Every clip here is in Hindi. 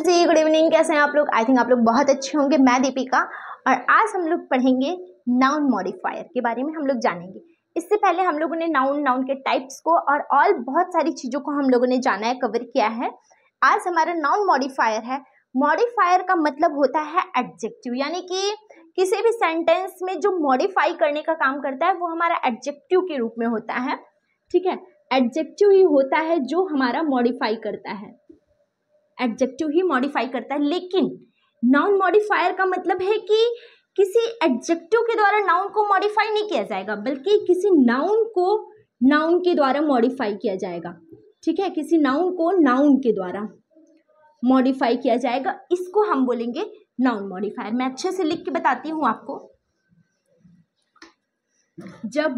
जी गुड इवनिंग, कैसे हैं आप लोग। आई थिंक आप लोग बहुत अच्छे होंगे। मैं दीपिका और आज हम लोग पढ़ेंगे नाउन मॉडिफायर के बारे में हम लोग जानेंगे। इससे पहले हम लोगों ने नाउन के टाइप्स को और बहुत सारी चीज़ों को हम लोगों ने जाना है, कवर किया है। आज हमारा नाउन मॉडिफायर है। मॉडिफायर का मतलब होता है एडजेक्टिव, यानी कि किसी भी सेंटेंस में जो मॉडिफाई करने का काम करता है वो हमारा एडजेक्टिव के रूप में होता है। ठीक है, एडजेक्टिव ही होता है जो हमारा मॉडिफाई करता है, एडजेक्टिव ही मॉडिफाई करता है। लेकिन नाउन मॉडिफायर का मतलब है कि किसी एडजेक्टिव के द्वारा नाउन को मॉडिफाई नहीं किया जाएगा, बल्कि किसी नाउन को नाउन के द्वारा मॉडिफाई किया जाएगा। ठीक है, किसी नाउन को नाउन के द्वारा मॉडिफाई किया जाएगा, इसको हम बोलेंगे नाउन मॉडिफायर। मैं अच्छे से लिख के बताती हूँ आपको। जब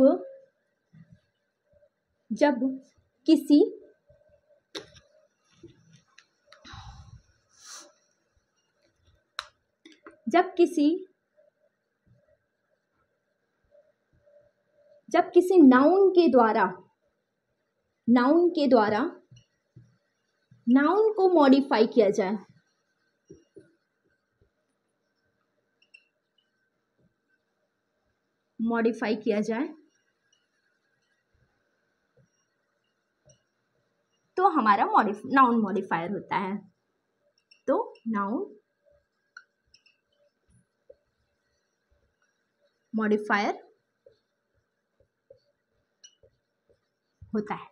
किसी नाउन के द्वारा नाउन को मॉडिफाई किया जाए, तो हमारा नाउन मॉडिफायर होता है। तो नाउन मॉडिफायर होता है।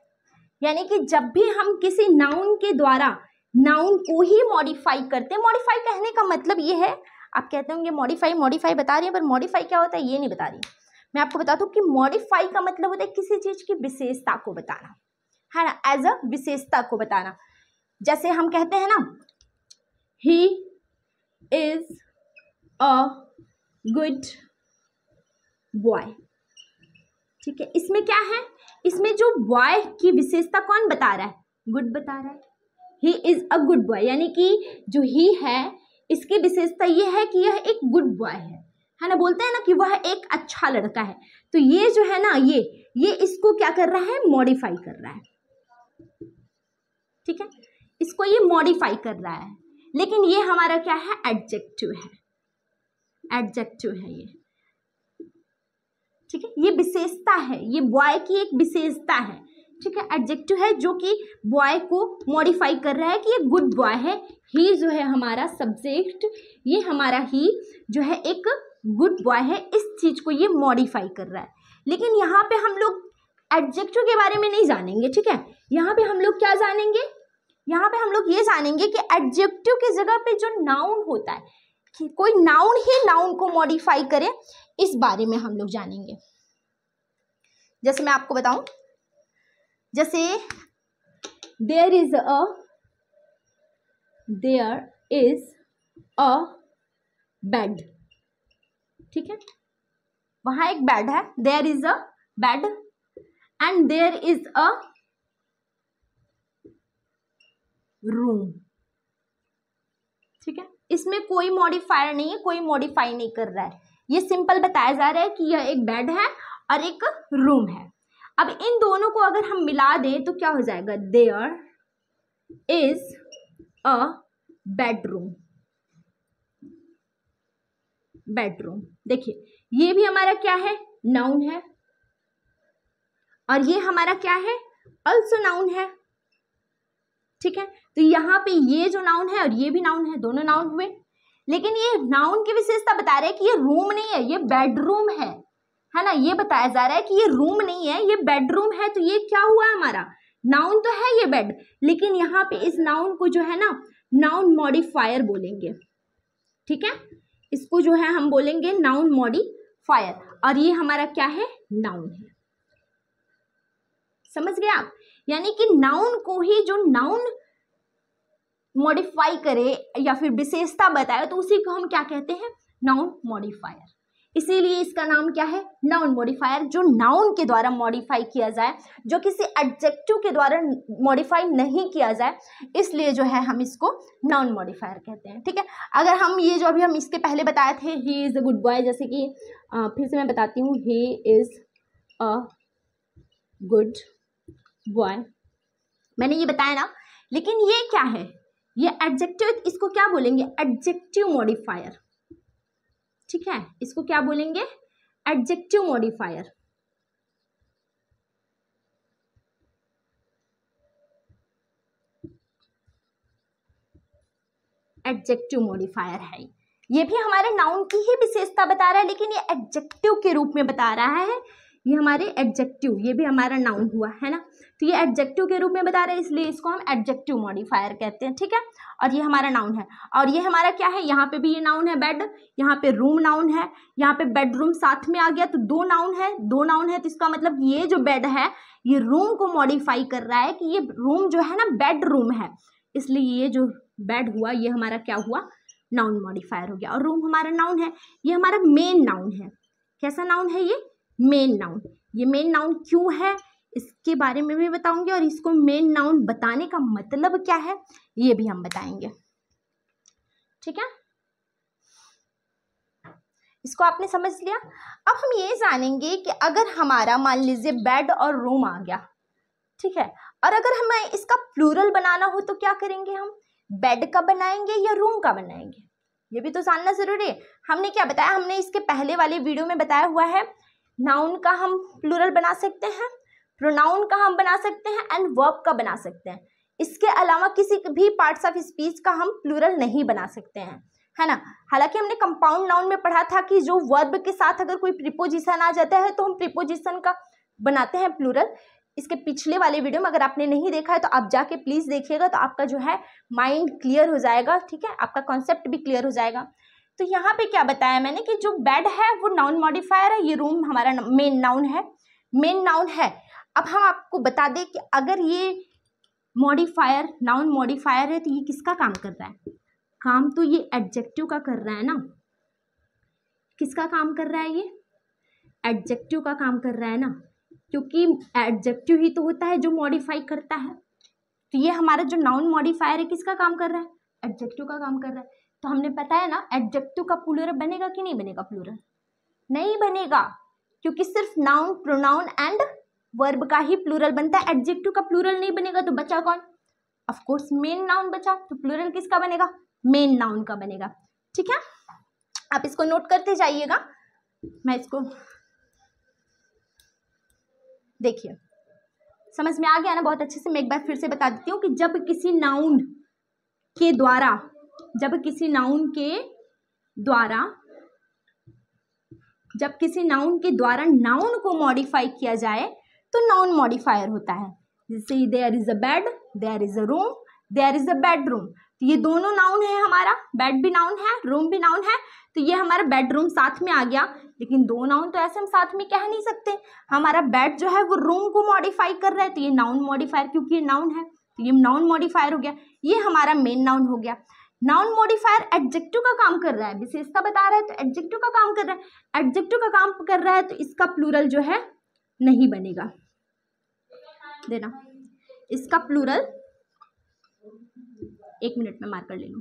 यानी कि जब भी हम किसी नाउन के द्वारा नाउन को ही मॉडिफाई करते हैं। मॉडिफाई कहने का मतलब ये है, आप कहते होंगे मॉडिफाई बता रही है, पर मॉडिफाई क्या होता है ये नहीं बता रही। मैं आपको बता दूं कि मॉडिफाई का मतलब होता है किसी चीज की विशेषता को बताना, है ना, एज अ विशेषता को बताना। जैसे हम कहते हैं ना, he is a good boy. ठीक है, इसमें क्या है, इसमें जो बॉय की विशेषता कौन बता रहा है, गुड बता रहा है। He is a good boy, यानी कि जो ही है इसकी विशेषता ये है कि यह एक गुड बॉय है ना। बोलते हैं ना कि वह एक अच्छा लड़का है। तो ये जो है ना, ये इसको क्या कर रहा है, मॉडिफाई कर रहा है। ठीक है, इसको ये मॉडिफाई कर रहा है। लेकिन ये हमारा क्या है, एडजेक्टिव है ये। ठीक है, ये विशेषता है, ये बॉय की एक विशेषता है। ठीक है, एडजेक्टिव है जो कि बॉय को मॉडिफाई कर रहा है कि ये गुड बॉय है। ही जो है हमारा सब्जेक्ट, ये हमारा ही जो है एक गुड बॉय है, इस चीज को ये मॉडिफाई कर रहा है। लेकिन यहाँ पे हम लोग एडजेक्टिव के बारे में नहीं जानेंगे। ठीक है, यहाँ पे हम लोग क्या जानेंगे, यहाँ पे हम लोग ये जानेंगे कि एडजेक्टिव की जगह पे जो नाउन होता है, कि कोई नाउन ही नाउन को मॉडिफाई करे, इस बारे में हम लोग जानेंगे। जैसे मैं आपको बताऊं, जैसे देयर इज अ बेड। ठीक है, वहां एक बेड है, there is a bed and there is a room. ठीक है, इसमें कोई मॉडिफायर नहीं है, कोई मॉडिफाई नहीं कर रहा है। ये सिंपल बताया जा रहा है कि यह एक बेड है और एक रूम है। अब इन दोनों को अगर हम मिला दें तो क्या हो जाएगा, देयर इज अ बेडरूम। देखिए, ये भी हमारा क्या है, नाउन है, और ये हमारा क्या है, अल्सो नाउन है। ठीक है, तो यहाँ पे ये जो नाउन है और ये भी नाउन है, दोनों नाउन हुए। लेकिन ये नाउन की विशेषता बता रहे हैं कि ये रूम नहीं है, ये बेडरूम है ना। ये बताया जा रहा है कि ये रूम नहीं है, ये बेडरूम है। तो ये क्या हुआ हमारा, नाउन तो है ये बेड, लेकिन यहाँ पे इस नाउन को जो है ना, नाउन मॉडिफायर बोलेंगे। ठीक है, इसको जो है हम बोलेंगे नाउन मॉडिफायर, और ये हमारा क्या है, नाउन है। समझ गए आप, यानी कि नाउन को ही जो नाउन मॉडिफाई करे या फिर विशेषता बताए, तो उसी को हम क्या कहते हैं, नाउन मॉडिफायर। इसीलिए इसका नाम क्या है, नाउन मॉडिफायर। जो नाउन के द्वारा मॉडिफाई किया जाए, जो किसी एडजेक्टिव के द्वारा मॉडिफाई नहीं किया जाए, इसलिए जो है हम इसको नाउन मॉडिफायर कहते हैं। ठीक है, अगर हम ये जो अभी हम इसके पहले बताए थे, he is a good boy, जैसे कि फिर से मैं बताती हूँ, he is a good boy, मैंने ये बताया ना। लेकिन ये क्या है, ये एडजेक्टिव, इसको क्या बोलेंगे? Adjective modifier. ठीक है, इसको क्या बोलेंगे? Adjective modifier. एडजेक्टिव मॉडिफायर है। ये भी हमारे नाउन की ही विशेषता बता रहा है, लेकिन ये एडजेक्टिव के रूप में बता रहा है। ये हमारे एडजेक्टिव, ये भी हमारा नाउन हुआ है ना, तो ये एडजेक्टिव के रूप में बता रहे हैं, इसलिए इसको हम एडजेक्टिव मॉडिफायर कहते हैं। ठीक है, और ये हमारा नाउन है। और ये हमारा क्या है? यहाँ पे भी ये नाउन है बेड, यहाँ पे रूम नाउन है, यहाँ पे बेडरूम साथ में आ गया, तो दो नाउन है, दो नाउन है, तो इसका मतलब ये जो बेड है ये रूम को मॉडिफाई कर रहा है कि ये रूम जो है ना बेड रूम है, इसलिए ये जो बेड हुआ ये हमारा क्या हुआ? नाउन मॉडिफायर हो गया। और रूम हमारा नाउन है, ये हमारा मेन नाउन है। कैसा नाउन है ये? Main noun. ये मेन नाउन क्यों है इसके बारे में भी बताऊंगी, और इसको मेन नाउन बताने का मतलब क्या है ये भी हम बताएंगे। ठीक है, इसको आपने समझ लिया। अब हम ये जानेंगे कि अगर हमारा मान लीजिए बेड और रूम आ गया, ठीक है, और अगर हमें इसका प्लूरल बनाना हो तो क्या करेंगे? हम बेड का बनाएंगे या रूम का बनाएंगे, ये भी तो जानना जरूरी है। हमने क्या बताया? हमने इसके पहले वाले वीडियो में बताया हुआ है, नाउन का हम प्लूरल बना सकते हैं, प्रोनाउन का हम बना सकते हैं, एंड वर्ब का बना सकते हैं। इसके अलावा किसी भी पार्ट्स ऑफ स्पीच का हम प्लूरल नहीं बना सकते हैं, है ना। हालांकि हमने कंपाउंड नाउन में पढ़ा था कि जो वर्ब के साथ अगर कोई प्रीपोजिशन आ जाता है तो हम प्रीपोजिशन का बनाते हैं प्लूरल। इसके पिछले वाले वीडियो में अगर आपने नहीं देखा है तो आप जाके प्लीज देखिएगा, तो आपका जो है माइंड क्लियर हो जाएगा। ठीक है, आपका कॉन्सेप्ट भी क्लियर हो जाएगा। तो यहाँ पे क्या बताया मैंने कि जो बेड है वो नाउन मॉडिफायर है, ये रूम हमारा मेन नाउन है, मेन नाउन है। अब हम आपको बता दें कि अगर ये मॉडिफायर नाउन मॉडिफायर है तो ये किसका काम कर रहा है? काम तो ये एडजेक्टिव का कर रहा है ना। किसका काम कर रहा है? ये एडजेक्टिव का काम कर रहा है ना, क्योंकि एडजेक्टिव ही तो होता है जो मॉडिफाई करता है। तो ये हमारा जो नाउन मॉडिफायर है किसका काम कर रहा है? एडजेक्टिव का काम कर रहा है। तो हमने बताया ना एडजेक्टिव का प्लूरल बनेगा कि नहीं बनेगा? प्लूरल नहीं बनेगा, क्योंकि सिर्फ नाउन, प्रोनाउन एंड वर्ब का ही प्लूरल बनता है, एडजेक्टिव का प्लूरल नहीं बनेगा। तो बचा कौन? ऑफ कोर्स मेन नाउन बचा। तो प्लूरल किसका बनेगा? मेन नाउन का बनेगा। ठीक है, आप इसको नोट करते जाइएगा। मैं इसको देखिए समझ में आ गया ना बहुत अच्छे से। मैं एक बार फिर से बता देती हूँ कि जब किसी नाउन के द्वारा नाउन को मॉडिफाई किया जाए तो नाउन मॉडिफायर होता है। जैसे there is a bed, there is a room, there is a bedroom. तो ये दोनों नाउन है हमारा, बेड भी नाउन है, रूम भी नाउन है। तो ये हमारा बेडरूम साथ में आ गया, लेकिन दो नाउन तो ऐसे हम साथ में कह नहीं सकते। हमारा बेड जो है वो रूम को मॉडिफाई कर रहा है, तो ये नाउन मॉडिफायर, क्योंकि ये नाउन है तो ये नाउन मॉडिफायर हो गया। ये हमारा मेन नाउन हो गया। नाउन मॉडिफायर एडजेक्टिव का काम कर रहा है, विशेषता बता रहा है तो एडजेक्टिव का काम कर रहा है। एडजेक्टिव का काम कर रहा है तो इसका प्लूरल जो है नहीं बनेगा। देना इसका प्लूरल, एक मिनट में मार्कर ले लूं।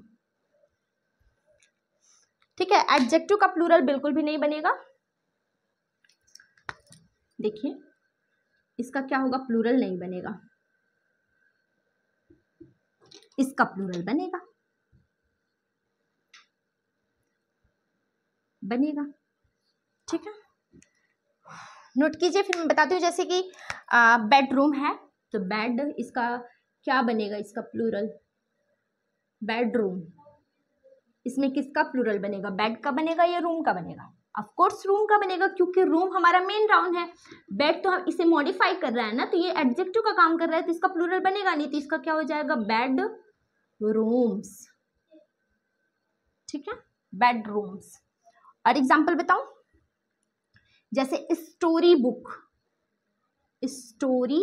ठीक है, एडजेक्टिव का प्लूरल बिल्कुल भी नहीं बनेगा। देखिए इसका क्या होगा? प्लूरल नहीं बनेगा, इसका प्लूरल बनेगा। ठीक है, नोट कीजिए, फिर मैं बताती हूँ। जैसे कि बेडरूम है तो बेड, इसका क्या बनेगा? इसका प्लूरल बेडरूम। इसमें किसका प्लूरल बनेगा? बेड का बनेगा या रूम का बनेगा? ऑफ कोर्स रूम का बनेगा, क्योंकि रूम हमारा मेन नाउन है। बेड तो हम इसे मॉडिफाई कर रहा है ना, तो ये एडजेक्टिव का काम कर रहा है, तो इसका प्लूरल बनेगा नहीं। तो इसका क्या हो जाएगा? Bed rooms. ठीक है, बेड रूम्स। और एग्जाम्पल बताऊं, जैसे स्टोरी बुक। स्टोरी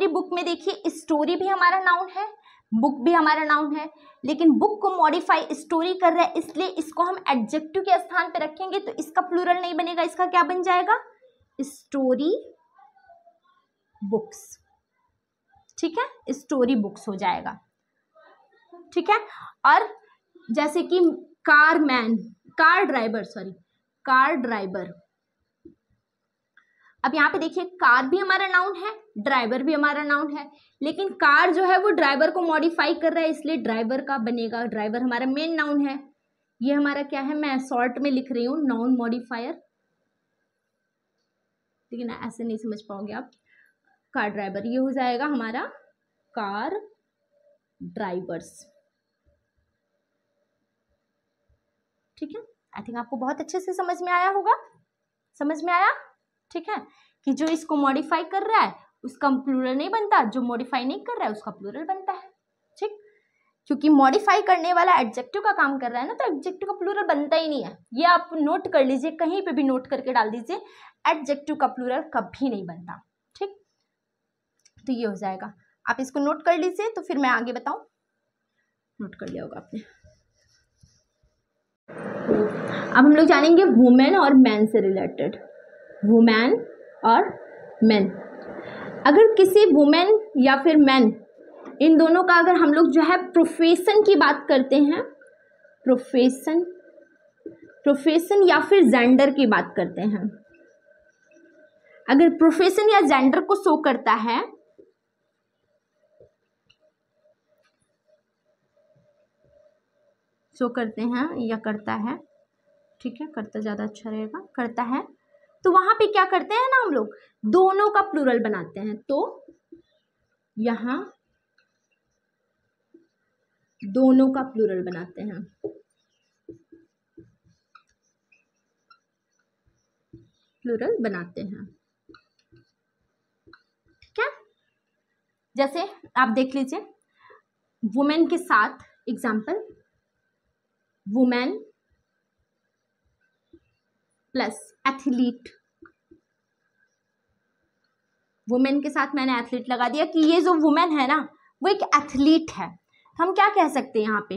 बुक में देखिए, स्टोरी भी हमारा नाउन है, बुक भी हमारा नाउन है, लेकिन बुक को मॉडिफाई स्टोरी कर रहा है, इसलिए इसको हम एडजेक्टिव के स्थान पे रखेंगे, तो इसका प्लूरल नहीं बनेगा। इसका क्या बन जाएगा? Story books. ठीक है, स्टोरी बुक्स हो जाएगा। ठीक है, और जैसे कि कार ड्राइवर अब यहाँ पे देखिए कार भी हमारा नाउन है, ड्राइवर भी हमारा नाउन है, लेकिन कार जो है वो ड्राइवर को मॉडिफाई कर रहा है, इसलिए ड्राइवर का बनेगा, ड्राइवर हमारा मेन नाउन है। ये हमारा क्या है, मैं शॉर्ट में लिख रही हूँ नाउन मॉडिफायर, लेकिन ऐसे नहीं समझ पाओगे आप। कार ड्राइवर ये हो जाएगा हमारा कार ड्राइवर्स। ठीक है, आई थिंक आपको बहुत अच्छे से समझ में आया होगा, समझ में आया। ठीक है, कि जो इसको मॉडिफाई कर रहा है उसका प्लूरल नहीं बनता, जो मॉडिफाई नहीं कर रहा है उसका प्लूरल बनता है। ठीक, क्योंकि मॉडिफाई करने वाला एडजेक्टिव का काम कर रहा है ना, तो एडजेक्टिव का प्लूरल बनता ही नहीं है। ये आप नोट कर लीजिए, कहीं पे भी नोट करके डाल दीजिए, एडजेक्टिव का प्लूरल कभी नहीं बनता। ठीक, तो ये हो जाएगा, आप इसको नोट कर लीजिए, तो फिर मैं आगे बताऊं। नोट कर लिया होगा आपने। अब हम लोग जानेंगे वुमेन और मैन से रिलेटेड, वुमेन और मैन। अगर किसी वुमेन या फिर मैन, इन दोनों का अगर हम लोग जो है प्रोफेशन की बात करते हैं, प्रोफेशन या फिर जेंडर की बात करते हैं, अगर प्रोफेशन या जेंडर को शो करता है, शो करते हैं या करता है, ठीक है, करता ज़्यादा अच्छा रहेगा, करता है, तो वहां पे क्या करते हैं ना, हम लोग दोनों का प्लूरल बनाते हैं। तो यहां दोनों का प्लूरल बनाते हैं, प्लूरल बनाते हैं। ठीक है, जैसे आप देख लीजिए, वुमेन के साथ example, women plus athlete, women के साथ मैंने एथलीट लगा दिया कि ये जो वुमेन है ना वो एक एथलीट है। हम क्या कह सकते हैं यहाँ पे,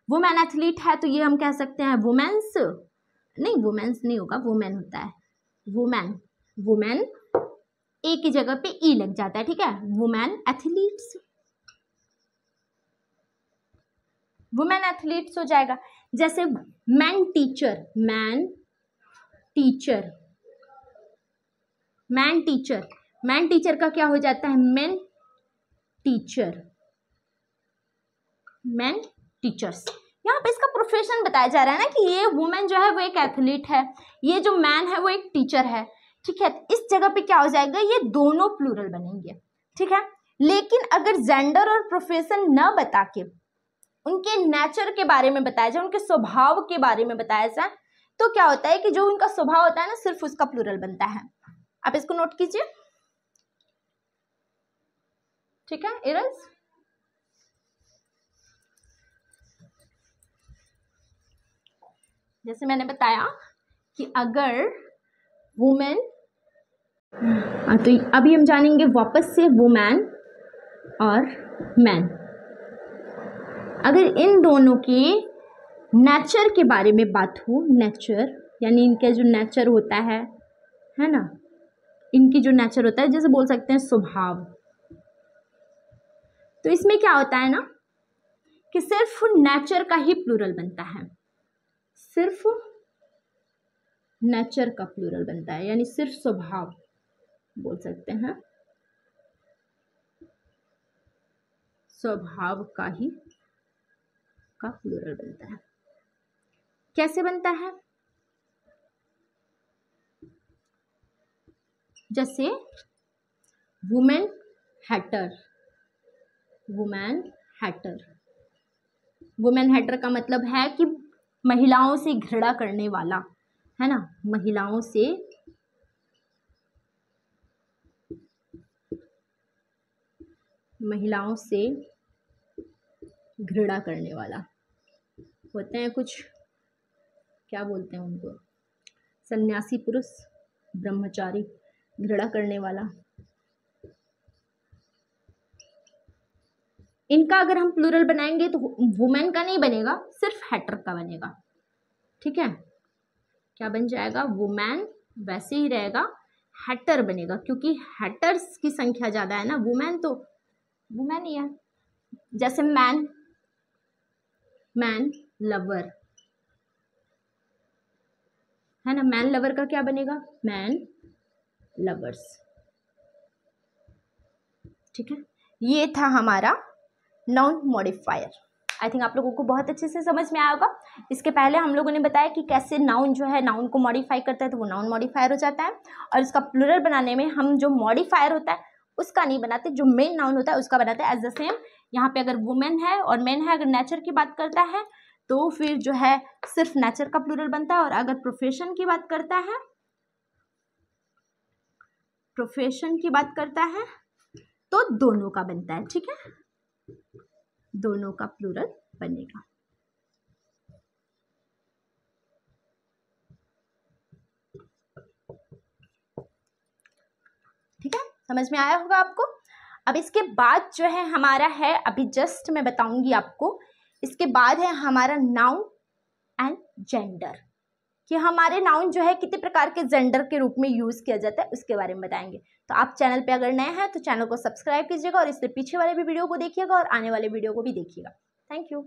वुमेन एथलीट है तो ये हम कह सकते हैं वुमेन्स, नहीं वुमेन्स नहीं होगा, वुमेन होता है, वुमेन, वुमेन ए की जगह पे ई लग जाता है। ठीक है, वुमेन एथलीट्स, वुमेन एथलीट्स हो जाएगा। जैसे man teacher, man teacher, man teacher, man teacher का क्या हो जाता है, मेन टीचर, मैन टीचर्स। यहाँ पे इसका प्रोफेशन बताया जा रहा है ना कि ये वुमेन जो है वो एक एथलीट है, ये जो मैन है वो एक टीचर है। ठीक है, इस जगह पे क्या हो जाएगा, ये दोनों प्लूरल बनेंगे। ठीक है, लेकिन अगर जेंडर और प्रोफेशन न बता के उनके नेचर के बारे में बताया जाए, उनके स्वभाव के बारे में बताया जाए, तो क्या होता है कि जो उनका स्वभाव होता है ना सिर्फ उसका प्लूरल बनता है। आप इसको नोट कीजिए। ठीक है, इरज, जैसे मैंने बताया कि अगर वुमेन, तो अभी हम जानेंगे वापस से वुमेन और मैन। अगर इन दोनों के नेचर के बारे में बात हो, नेचर यानी इनका जो नेचर होता है ना, इनकी जो नेचर होता है, जैसे बोल सकते हैं स्वभाव, तो इसमें क्या होता है ना कि सिर्फ नेचर का ही प्लूरल बनता है, सिर्फ नेचर का प्लूरल बनता है, यानी सिर्फ स्वभाव बोल सकते हैं, स्वभाव का ही का प्लूरल बनता है। कैसे बनता है, जैसे women Hatter, women Hatter, women Hatter का मतलब है कि महिलाओं से घृणा करने वाला, है ना, महिलाओं से घृणा करने वाला। होते हैं कुछ, क्या बोलते हैं उनको, सन्यासी पुरुष, ब्रह्मचारी, घृणा करने वाला। इनका अगर हम प्लूरल बनाएंगे तो वुमेन का नहीं बनेगा, सिर्फ हैटर का बनेगा। ठीक है, क्या बन जाएगा, वुमेन वैसे ही रहेगा, हैटर बनेगा, क्योंकि हैटर्स की संख्या ज्यादा है ना, वुमेन तो वुमेन ही है। जैसे मैन, मैन लवर, है ना, मैन लवर का क्या बनेगा, मैन लवर्स। ठीक है, ये था हमारा नाउन मॉडिफायर। आई थिंक आप लोगों को बहुत अच्छे से समझ में आया होगा। इसके पहले हम लोगों ने बताया कि कैसे नाउन जो है नाउन को मॉडिफाई करता है तो वो नाउन मॉडिफायर हो जाता है, और इसका प्लूरल बनाने में हम जो मॉडिफायर होता है उसका नहीं बनाते, जो मेन नाउन होता है उसका बनाते हैं। एज द सेम यहाँ पे अगर वुमेन है और मेन है, अगर नेचर की बात करता है तो फिर जो है सिर्फ नेचर का प्लूरल बनता है, और अगर प्रोफेशन की बात करता है, प्रोफेशन की बात करता है तो दोनों का बनता है। ठीक है, दोनों का प्लूरल बनेगा। ठीक है, समझ में आया होगा आपको। अब इसके बाद जो है हमारा है, अभी जस्ट मैं बताऊंगी आपको, इसके बाद है हमारा नाउन एंड जेंडर, कि हमारे नाउन जो है कितने प्रकार के जेंडर के रूप में यूज किया जाता है उसके बारे में बताएंगे। तो आप चैनल पे अगर नए हैं तो चैनल को सब्सक्राइब कीजिएगा, और इससे पीछे वाले भी वीडियो को देखिएगा और आने वाले वीडियो को भी देखिएगा। Thank you.